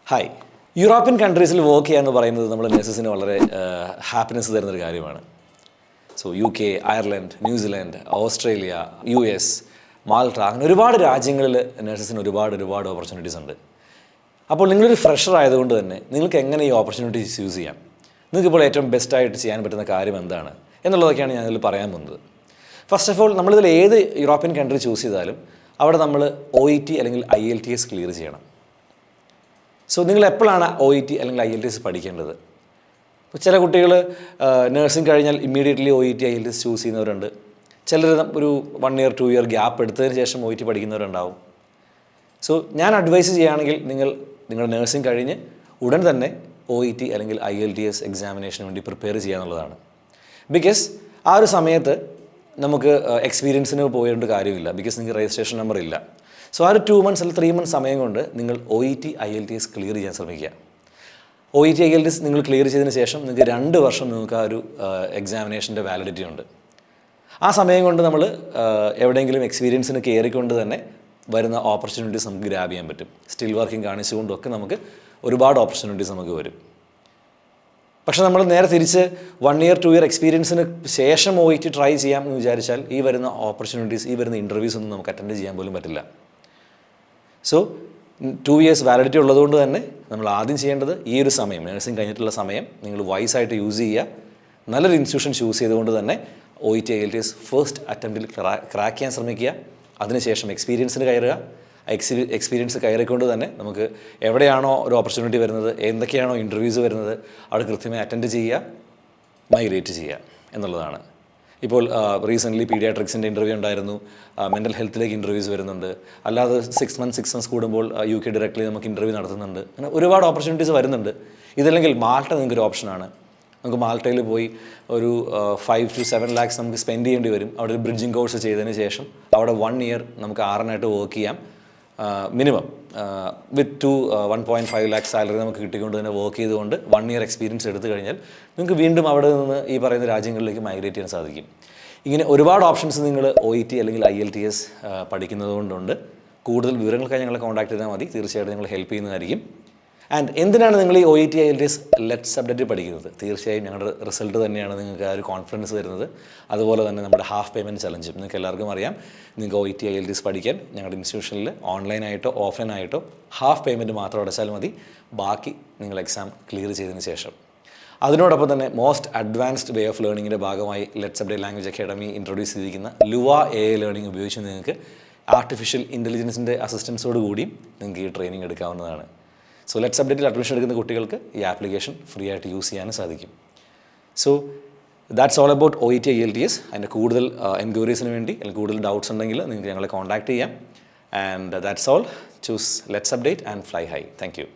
Hi. European കൺട്രീസിൽ work ചെയ്യുക എന്ന് പറയുന്നത് നമ്മൾ നഴ്സസിന് വളരെ ഹാപ്പിനെസ് തരുന്നൊരു കാര്യമാണ്. So UK, Ireland, New Zealand, Australia, US, Malta, അങ്ങനെ ഒരുപാട് രാജ്യങ്ങളിൽ നഴ്സസിന് ഒരുപാട് ഓപ്പർച്യൂണിറ്റീസ് ഉണ്ട്. അപ്പോൾ നിങ്ങളൊരു ഫ്രഷർ ആയതുകൊണ്ട് തന്നെ നിങ്ങൾക്ക് എങ്ങനെ ഈ ഓപ്പർച്യൂണിറ്റീസ് യൂസ് ചെയ്യാം, നിങ്ങൾക്കിപ്പോൾ ഏറ്റവും ബെസ്റ്റായിട്ട് ചെയ്യാൻ പറ്റുന്ന കാര്യം എന്താണ് എന്നുള്ളതൊക്കെയാണ് ഞാനിതിൽ പറയാൻ പോകുന്നത്. ഫസ്റ്റ് ഓഫ് ഓൾ, നമ്മളിതിൽ ഏത് യൂറോപ്യൻ കൺട്രി ചൂസ് ചെയ്താലും അവിടെ നമ്മൾ OET അല്ലെങ്കിൽ IELTS ക്ലിയർ ചെയ്യണം. സോ നിങ്ങൾ എപ്പോഴാണ് OET അല്ലെങ്കിൽ IELTS പഠിക്കേണ്ടത്? ഇപ്പോൾ ചില കുട്ടികൾ നഴ്സിംഗ് കഴിഞ്ഞാൽ ഇമ്മീഡിയറ്റ്ലി OET IELTS ചൂസ് ചെയ്യുന്നവരുണ്ട്. ചിലർ ഒരു 1 year 2 year ഗ്യാപ്പ് എടുത്തതിന് ശേഷം OET പഠിക്കുന്നവരുണ്ടാവും. സോ ഞാൻ അഡ്വൈസ് ചെയ്യുകയാണെങ്കിൽ നിങ്ങളുടെ നഴ്സിംഗ് കഴിഞ്ഞ് ഉടൻ തന്നെ OET അല്ലെങ്കിൽ IELTS എക്സാമിനേഷന് വേണ്ടി പ്രിപ്പയർ ചെയ്യുക എന്നുള്ളതാണ്. ബിക്കോസ് ആ ഒരു സമയത്ത് നമുക്ക് എക്സ്പീരിയൻസിന് പോയിട്ട് കാര്യമില്ല. ബിക്കോസ് നിങ്ങൾക്ക് രജിസ്ട്രേഷൻ നമ്പർ ഇല്ല. സോ ആ ഒരു 2 months അല്ലെങ്കിൽ 3 months സമയം കൊണ്ട് നിങ്ങൾ OET IELTS ക്ലിയർ ചെയ്യാൻ ശ്രമിക്കുക. OET IELTS നിങ്ങൾ ക്ലിയർ ചെയ്തതിന് ശേഷം നിങ്ങൾക്ക് 2 വർഷം നിങ്ങൾക്ക് ആ ഒരു എക്സാമിനേഷൻ്റെ വാലിഡിറ്റി ഉണ്ട്. ആ സമയം കൊണ്ട് നമ്മൾ എവിടെയെങ്കിലും എക്സ്പീരിയൻസിന് കയറിക്കൊണ്ട് തന്നെ വരുന്ന ഓപ്പർച്യൂണിറ്റീസ് നമുക്ക് ഗ്രാബ് ചെയ്യാൻ പറ്റും. സ്റ്റിൽ വർക്കിംഗ് കാണിച്ചുകൊണ്ടൊക്കെ നമുക്ക് ഒരുപാട് ഓപ്പർച്യൂണിറ്റീസ് നമുക്ക് വരും. പക്ഷേ നമ്മൾ നേരെ തിരിച്ച് 1 year 2 year എക്സ്പീരിയൻസിന് ശേഷം OET ട്രൈ ചെയ്യാം എന്ന് വിചാരിച്ചാൽ ഈ വരുന്ന ഓപ്പർച്യൂണിറ്റീസ്, ഈ വരുന്ന ഇൻ്റർവ്യൂസ് ഒന്നും നമുക്ക് അറ്റൻഡ് ചെയ്യാൻ പോലും പറ്റില്ല. സോ 2 years വാലിഡിറ്റി ഉള്ളതുകൊണ്ട് തന്നെ നമ്മൾ ആദ്യം ചെയ്യേണ്ടത് ഈ ഒരു സമയം, നഴ്സിംഗ് കഴിഞ്ഞിട്ടുള്ള സമയം നിങ്ങൾ വൈസായിട്ട് യൂസ് ചെയ്യുക. നല്ലൊരു ഇൻസ്റ്റിറ്റ്യൂഷൻ ചൂസ് ചെയ്തുകൊണ്ട് തന്നെ OET IELTS ഫസ്റ്റ് അറ്റംപ്റ്റിൽ ക്രാക്ക് ചെയ്യാൻ ശ്രമിക്കുക. അതിനുശേഷം എക്സ്പീരിയൻസിന് കയറുക. എക്സ്പീരിയൻസ് കയറിക്കൊണ്ട് തന്നെ നമുക്ക് എവിടെയാണോ ഒരു ഓപ്പർച്യൂണിറ്റി വരുന്നത്, എന്തൊക്കെയാണോ ഇൻ്റർവ്യൂസ് വരുന്നത്, അവിടെ കൃത്യമായി അറ്റൻഡ് ചെയ്യുക, മൈഗ്രേറ്റ് ചെയ്യുക എന്നുള്ളതാണ്. ഇപ്പോൾ റീസെൻ്റ്ലി പീഡിയാട്രിക്സിൻ്റെ ഇൻ്റർവ്യൂ ഉണ്ടായിരുന്നു. മെൻ്റൽ ഹെൽത്തിലേക്ക് ഇൻ്റർവ്യൂസ് വരുന്നുണ്ട്. അല്ലാതെ 6 months കൂടുമ്പോൾ UK ഡയറക്റ്റ്ലി നമുക്ക് ഇൻ്റർവ്യൂ നടത്തുന്നുണ്ട്. അങ്ങനെ ഒരുപാട് ഓപ്പർച്യൂണിറ്റീസ് വരുന്നുണ്ട്. ഇതല്ലെങ്കിൽ മാൾട്ട നിങ്ങൾക്കൊരു ഓപ്ഷനാണ്. നമുക്ക് മാൾട്ടയിൽ പോയി ഒരു 5 to 7 lakhs നമുക്ക് സ്പെൻഡ് ചെയ്യേണ്ടി വരും. അവിടെ ഒരു ബ്രിഡ്ജിങ് കോഴ്സ് ചെയ്തതിന് ശേഷം അവിടെ 1 year നമുക്ക് RN-ആയിട്ട് വർക്ക് ചെയ്യാം. മിനിമം വിത്ത് 1.5 lakhs സാലറി നമുക്ക് കിട്ടിക്കൊണ്ട് തന്നെ വർക്ക് ചെയ്തുകൊണ്ട് 1 year എക്സ്പീരിയൻസ് എടുത്തു കഴിഞ്ഞാൽ നിങ്ങൾക്ക് വീണ്ടും അവിടെ നിന്ന് ഈ പറയുന്ന രാജ്യങ്ങളിലേക്ക് മൈഗ്രേറ്റ് ചെയ്യാൻ സാധിക്കും. ഇങ്ങനെ ഒരുപാട് ഓപ്ഷൻസ് നിങ്ങൾ OET അല്ലെങ്കിൽ IELTS പഠിക്കുന്നത് കൊണ്ടുണ്ട്. കൂടുതൽ വിവരങ്ങൾക്കായി ഞങ്ങളെ കോൺടാക്ട് ചെയ്താൽ മതി. തീർച്ചയായിട്ടും ഞങ്ങൾ ഹെൽപ്പ് ചെയ്യുന്നതായിരിക്കും. ആൻഡ് എന്തിനാണ് നിങ്ങൾ ഈ OET IELTS ലെറ്റ് സബ്ജക്റ്റ് പഠിക്കുന്നത്? തീർച്ചയായും ഞങ്ങളുടെ റിസൾട്ട് തന്നെയാണ് നിങ്ങൾക്ക് ആ ഒരു കോൺഫിഡൻസ് തരുന്നത്. അതുപോലെ തന്നെ നമ്മുടെ ഹാഫ് പേയ്മെൻറ്റ് ചലഞ്ചും നിങ്ങൾക്ക് എല്ലാവർക്കും അറിയാം. നിങ്ങൾക്ക് OET IELTS പഠിക്കാൻ ഞങ്ങളുടെ ഇൻസ്റ്റിറ്റ്യൂഷനിൽ ഓൺലൈനായിട്ടോ ഓഫ്ലൈനായിട്ടോ ഹാഫ് പേയ്മെൻറ്റ് മാത്രം അടച്ചാൽ മതി. ബാക്കി നിങ്ങൾ എക്സാം ക്ലിയർ ചെയ്തതിന് ശേഷം. അതിനോടൊപ്പം തന്നെ മോസ്റ്റ് അഡ്വാൻസ്ഡ് വേ ഓഫ് ലേണിങ്ങിൻ്റെ ഭാഗമായി let subject language academy introduce ചെയ്തിരിക്കുന്ന LUA AI ലേണിംഗ് ഉപയോഗിച്ച് നിങ്ങൾക്ക് ആർട്ടിഫിഷ്യൽ ഇൻ്റലിജൻസിൻ്റെ അസിസ്റ്റൻസോട് കൂടിയും നിങ്ങൾക്ക് ഈ ട്രെയിനിങ് എടുക്കാവുന്നതാണ്. സോ ലെറ്റ് സബ്ജക്റ്റിൽ അഡ്മിഷൻ എടുക്കുന്ന കുട്ടികൾക്ക് ഈ ആപ്ലിക്കേഷൻ ഫ്രീ ആയിട്ട് യൂസ് ചെയ്യാനും സാധിക്കും. So that's all about OET IELTS. അതിൻ്റെ കൂടുതൽ എൻക്വയറീസിന് വേണ്ടി അല്ലെങ്കിൽ കൂടുതൽ ഡൗട്ട്സ് ഉണ്ടെങ്കിൽ നിങ്ങൾക്ക് ഞങ്ങളെ കോൺടാക്ട് ചെയ്യാം. And that's all. Choose let's update and fly high. Thank you.